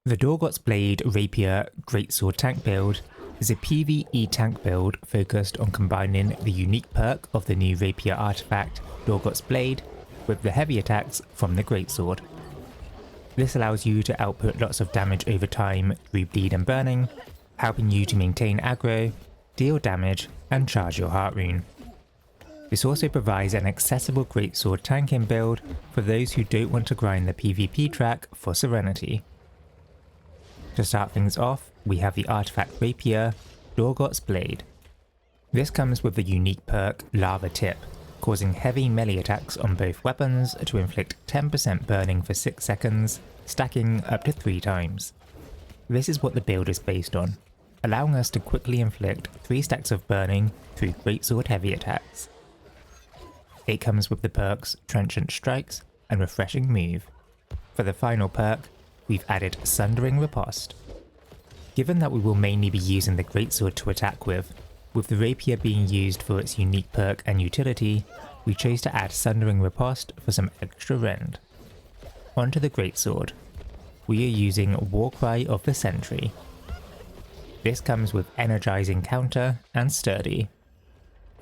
The Dorgort's Blade Rapier Greatsword tank build is a PvE tank build focused on combining the unique perk of the new Rapier artifact, Dorgort's Blade, with the heavy attacks from the Greatsword. This allows you to output lots of damage over time through bleed and burning, helping you to maintain aggro, deal damage, and charge your heart rune. This also provides an accessible Greatsword tanking build for those who don't want to grind the PvP track for Serenity. To start things off, we have the artifact Rapier, Dorgort's Blade. This comes with the unique perk Lava Tip, causing heavy melee attacks on both weapons to inflict 10% burning for 6 seconds, stacking up to 3 times. This is what the build is based on, allowing us to quickly inflict 3 stacks of burning through Greatsword heavy attacks. It comes with the perks Trenchant Strikes and Refreshing Move. For the final perk, we've added Sundering Riposte. Given that we will mainly be using the Greatsword to attack with the Rapier being used for its unique perk and utility, we chose to add Sundering Riposte for some extra rend. Onto the Greatsword. We are using Warcry of the Sentry. This comes with Energizing Counter and Sturdy.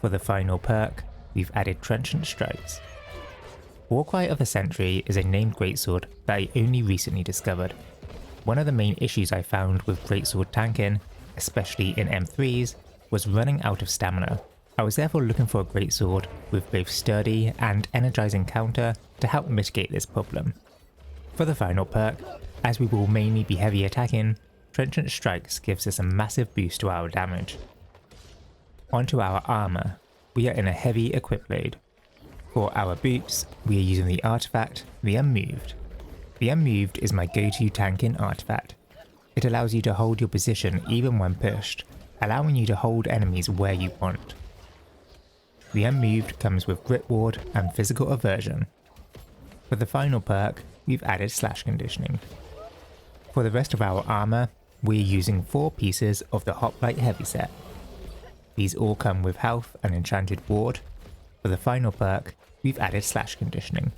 For the final perk, we've added Trenchant Strikes. Warcry of the Sentry is a named Greatsword that I only recently discovered. One of the main issues I found with Greatsword tanking, especially in M3s, was running out of stamina. I was therefore looking for a Greatsword with both Sturdy and Energizing Counter to help mitigate this problem. For the final perk, as we will mainly be heavy attacking, Trenchant Strikes gives us a massive boost to our damage. Onto our armour. We are in a heavy equip load. For our boots, we are using the artifact, the Unmoved. The Unmoved is my go-to tanking artifact. It allows you to hold your position even when pushed, allowing you to hold enemies where you want. The Unmoved comes with Grip Ward and Physical Aversion. For the final perk, we've added Slash Conditioning. For the rest of our armour, we are using 4 pieces of the Hoplite Heavy set. These all come with health and Enchanted Ward. For the final perk, we've added Slash Conditioning.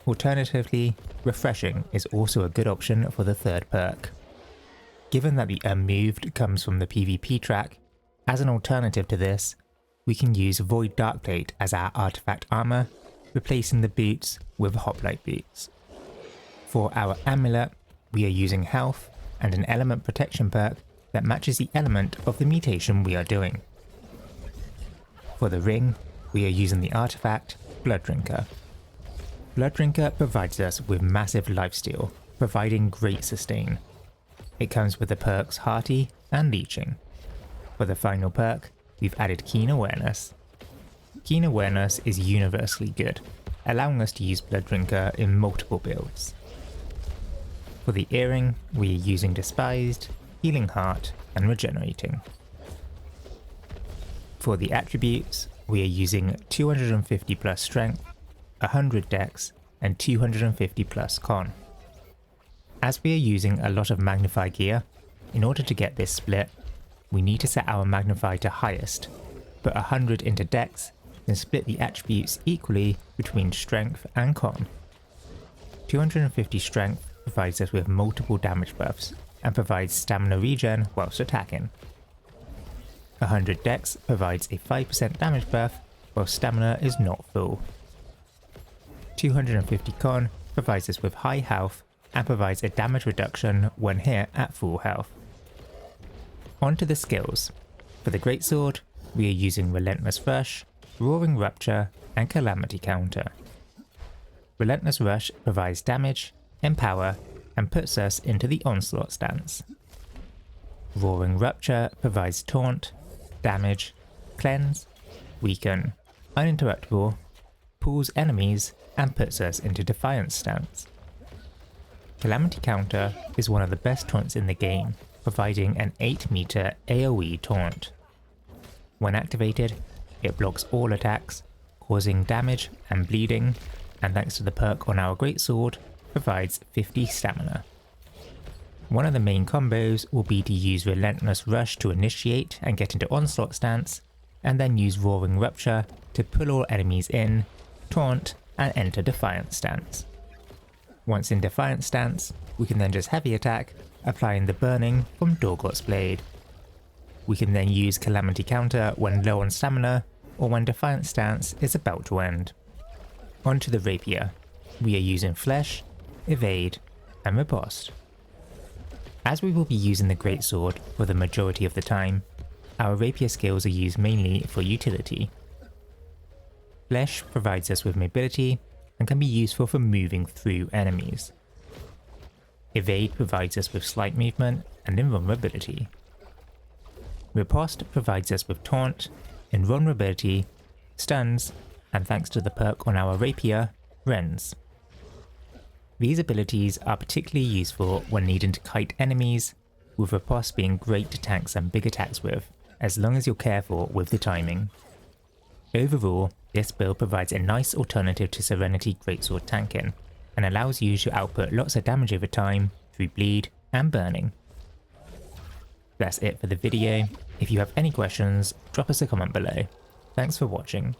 Alternatively, Refreshing is also a good option for the third perk. Given that the Unmoved comes from the PvP track, as an alternative to this, we can use Void Darkplate as our artifact armour, replacing the boots with Hoplite boots. For our amulet, we are using health and an element protection perk that matches the element of the mutation we are doing. For the ring, we are using the artifact Blood Drinker. Blood Drinker provides us with massive lifesteal, providing great sustain. It comes with the perks Hearty and Leeching. For the final perk, we've added Keen Awareness. Keen Awareness is universally good, allowing us to use Blood Drinker in multiple builds. For the earring, we are using Despised, Healing Heart, and Regenerating. For the attributes, we are using 250 plus Strength, 100 Dex, and 250 plus Con. As we are using a lot of Magnify gear, in order to get this split, we need to set our Magnify to highest, put 100 into Dex, then split the attributes equally between Strength and Con. 250 Strength provides us with multiple damage buffs, and provides stamina regen whilst attacking. 100 Dex provides a 5% damage buff, while stamina is not full. 250 Con provides us with high health, and provides a damage reduction when hit at full health. Onto the skills. For the Greatsword, we are using Relentless Rush, Roaring Rupture, and Calamity Counter. Relentless Rush provides damage, empower, and puts us into the Onslaught stance. Roaring Rupture provides taunt, damage, cleanse, weaken, uninterruptible, pulls enemies, and puts us into Defiance stance. Calamity Counter is one of the best taunts in the game, providing an 8 meter AoE taunt. When activated, it blocks all attacks, causing damage and bleeding, and thanks to the perk on our Greatsword, provides 50 stamina. One of the main combos will be to use Relentless Rush to initiate and get into Onslaught stance, and then use Roaring Rupture to pull all enemies in, taunt, and enter Defiance stance. Once in Defiant stance, we can then just heavy attack, applying the burning from Dorgort's blade. We can then use Calamity Counter when low on stamina, or when Defiant stance is about to end. Onto the Rapier. We are using Flesh, Evade, and Riposte. As we will be using the Greatsword for the majority of the time, our Rapier skills are used mainly for utility. Flesh provides us with mobility and can be useful for moving through enemies. Evade provides us with slight movement and invulnerability. Riposte provides us with taunt, invulnerability, stuns, and thanks to the perk on our Rapier, rends. These abilities are particularly useful when needing to kite enemies, with Riposte being great to tank some big attacks with, as long as you're careful with the timing. Overall, this build provides a nice alternative to Serenity Greatsword tanking, and allows you to output lots of damage over time through bleed and burning. That's it for the video. If you have any questions, drop us a comment below. Thanks for watching.